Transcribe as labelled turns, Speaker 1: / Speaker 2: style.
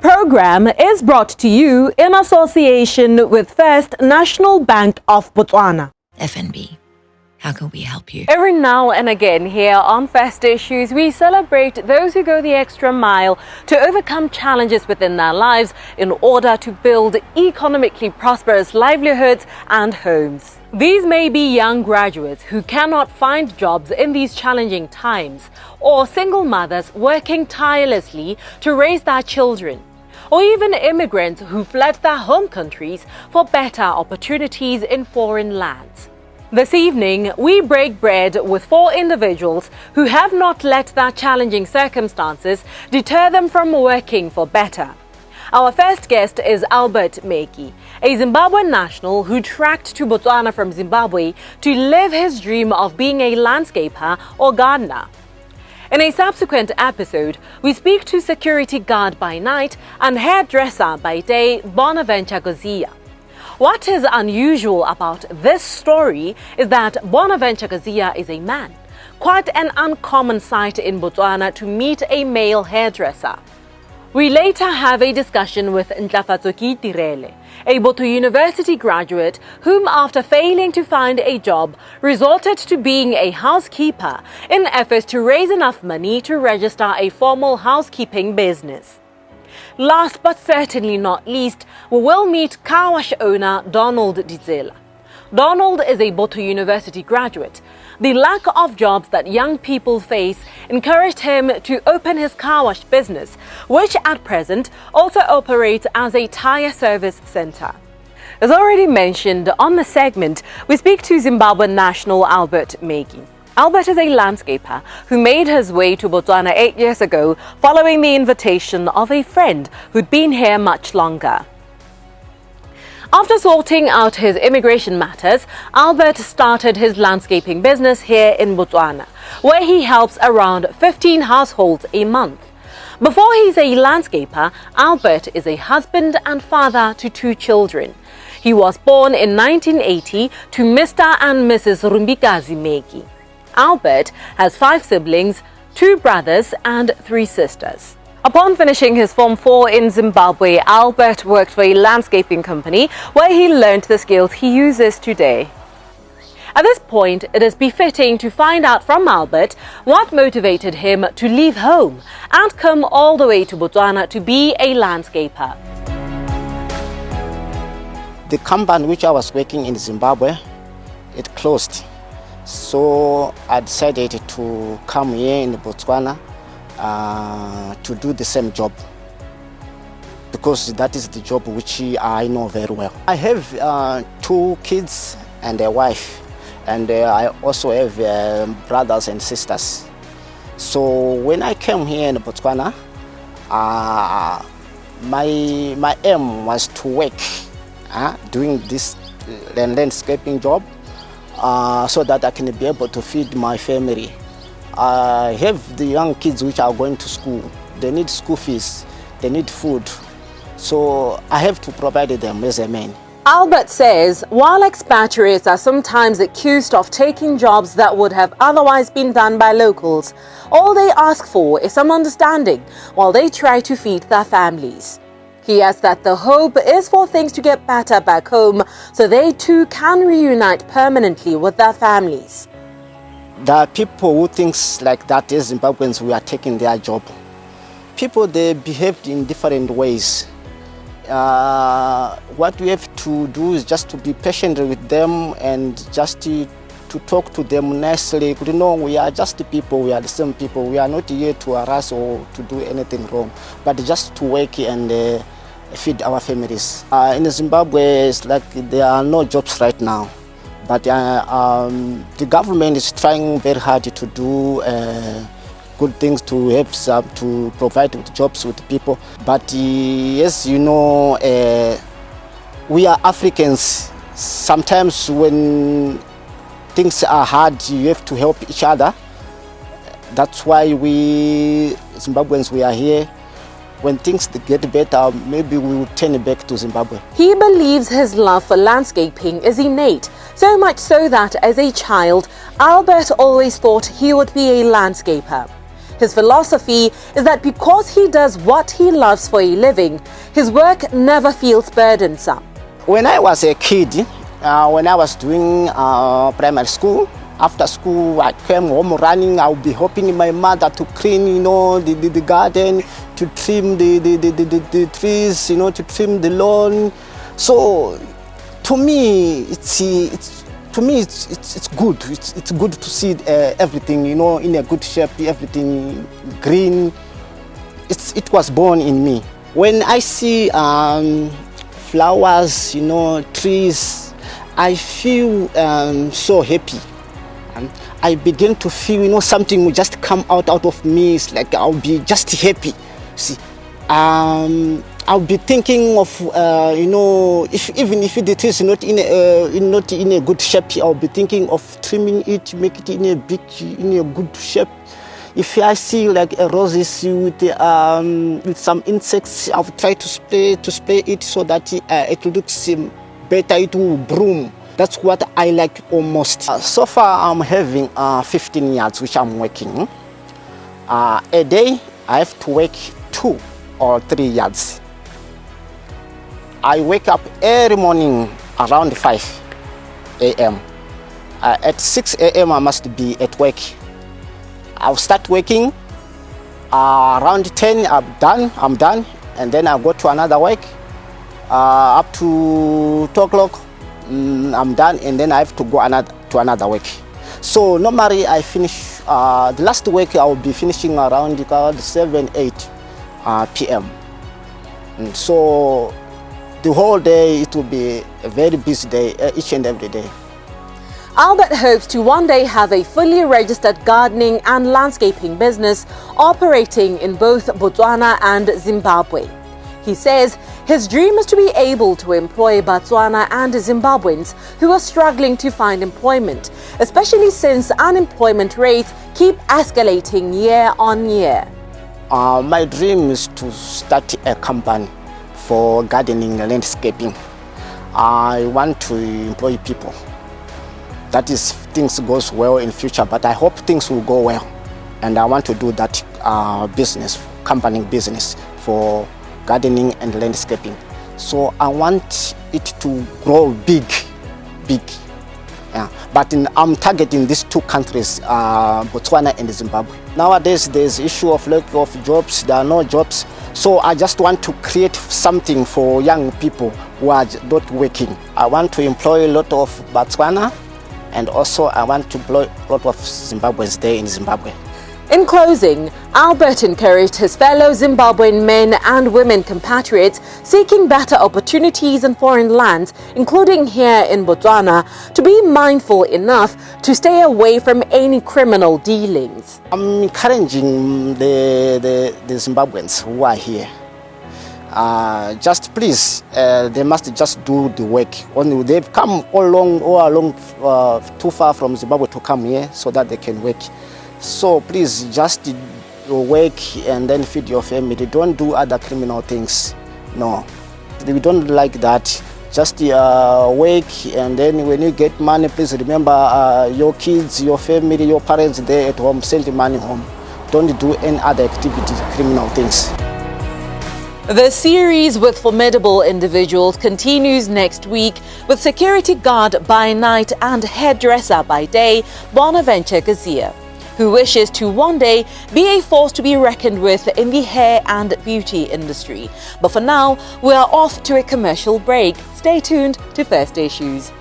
Speaker 1: program is brought to you in association with First National Bank of Botswana.
Speaker 2: FNB, how can we help you?
Speaker 1: Every now and again here on First Issues, we celebrate those who go the extra mile to overcome challenges within their lives in order to build economically prosperous livelihoods and homes. These may be young graduates who cannot find jobs in these challenging times, or single mothers working tirelessly to raise their children, or even immigrants who fled their home countries for better opportunities in foreign lands. This evening, we break bread with 4 individuals who have not let their challenging circumstances deter them from working for better. Our first guest is Albert Meki, a Zimbabwean national who trekked to Botswana from Zimbabwe to live his dream of being a landscaper or gardener. In a subsequent episode, we speak to security guard by night and hairdresser by day Bonaventure Gozia. What is unusual about this story is that Bonaventure Gozia is a man. Quite an uncommon sight in Botswana to meet a male hairdresser. We later have a discussion with Ntlafatsoki Tirele, a Botswana University graduate whom, after failing to find a job, resorted to being a housekeeper in efforts to raise enough money to register a formal housekeeping business. Last but certainly not least, we will meet car wash owner Donald Dizela. Donald is a Botswana University graduate. The lack of jobs that young people face encouraged him to open his car wash business, which at present also operates as a tire service center. As already mentioned on the segment, we speak to Zimbabwean National Albert Meki. Albert is a landscaper who made his way to Botswana 8 years ago following the invitation of a friend who'd been here much longer. After sorting out his immigration matters, Albert started his landscaping business here in Botswana, where he helps around 15 households a month. Before he's a landscaper, Albert is a husband and father to 2 children. He was born in 1980 to Mr. and Mrs. Rumbikazi Meki. Albert has 5 siblings, 2 brothers and 3 sisters. Upon finishing his Form 4 in Zimbabwe, Albert worked for a landscaping company where he learned the skills he uses today. At this point, it is befitting to find out from Albert what motivated him to leave home and come all the way to Botswana to be a landscaper.
Speaker 3: The company which I was working in Zimbabwe, it closed. So I decided to come here in Botswana to do the same job, because that is the job which I know very well. I have 2 kids and a wife, and I also have brothers and sisters. So when I came here in Botswana, my aim was to work doing this landscaping job so that I can be able to feed my family. I have the young kids which are going to school. They need school fees, they need food. So I have to provide them as a man.
Speaker 1: Albert says while expatriates are sometimes accused of taking jobs that would have otherwise been done by locals, all they ask for is some understanding while they try to feed their families. He adds that the hope is for things to get better back home so they too can reunite permanently with their families.
Speaker 3: There are people who think like that as Zimbabweans we are taking their job. People, they behaved in different ways. What we have to do is just to be patient with them and just to talk to them nicely. You know, we are just people, we are the same people. We are not here to harass or to do anything wrong, but just to work and feed our families. In Zimbabwe, it's like there are no jobs right now. But the government is trying very hard to do good things to help to provide jobs with people. But as you know, we are Africans. Sometimes when things are hard, you have to help each other. That's why we Zimbabweans, we are here. When things get better, maybe we will turn back to Zimbabwe.
Speaker 1: He believes his love for landscaping is innate, so much so that as a child, Albert always thought he would be a landscaper. His philosophy is that because he does what he loves for a living, his work never feels burdensome.
Speaker 3: When I was a kid, when I was doing primary school, after school I came home running. I would be helping my mother to clean, the garden, to trim the trees, to trim the lawn. So to me, it's good. It's good to see everything, in a good shape, everything green. It was born in me. When I see flowers, trees, I feel so happy. I begin to feel, something will just come out of me. It's like I'll be just happy. See, I'll be thinking of, even if the tree is not in a good shape, I'll be thinking of trimming it, make it in a good shape. If I see like a roses with some insects, I'll try to spray it so that it looks better. It will bloom. That's what I like almost. So far, I'm having 15 yards which I'm working. A day, I have to work 2 or 3 yards. I wake up every morning around 5 a.m. At 6 a.m. I must be at work. I'll start working. Around 10, I'm done. And then I'll go to another work. Up to 2 o'clock. I'm done, and then I have to go to another work. So normally I finish, the last week I will be finishing around 7, 8 p.m. And so the whole day it will be a very busy day, each and every day.
Speaker 1: Albert hopes to one day have a fully registered gardening and landscaping business operating in both Botswana and Zimbabwe. He says his dream is to be able to employ Botswana and Zimbabweans who are struggling to find employment, especially since unemployment rates keep escalating year on year.
Speaker 3: My dream is to start a company for gardening and landscaping. I want to employ people. That is, things goes well in future, but I hope things will go well. And I want to do that company business for gardening and landscaping. So I want it to grow big. Yeah. But I'm targeting these 2 countries, Botswana and Zimbabwe. Nowadays there's issue of lack of jobs, there are no jobs. So I just want to create something for young people who are not working. I want to employ a lot of Botswana, and also I want to employ a lot of Zimbabweans there in Zimbabwe.
Speaker 1: In closing, Albert encouraged his fellow Zimbabwean men and women compatriots seeking better opportunities in foreign lands, including here in Botswana, to be mindful enough to stay away from any criminal dealings.
Speaker 3: I'm encouraging the Zimbabweans who are here. Just please, they must just do the work. Only they've come all along too far from Zimbabwe to come here so that they can work. So please just work and then feed your family. Don't do other criminal things. No, we don't like that. Just work, and then when you get money, please remember your kids, your family, your parents there at home. Send the money home. Don't do any other activity, criminal things.
Speaker 1: The series with formidable individuals continues next week with security guard by night and hairdresser by day, Bonaventure Gazia, who wishes to one day be a force to be reckoned with in the hair and beauty industry. But for now, we are off to a commercial break. Stay tuned to First Issues.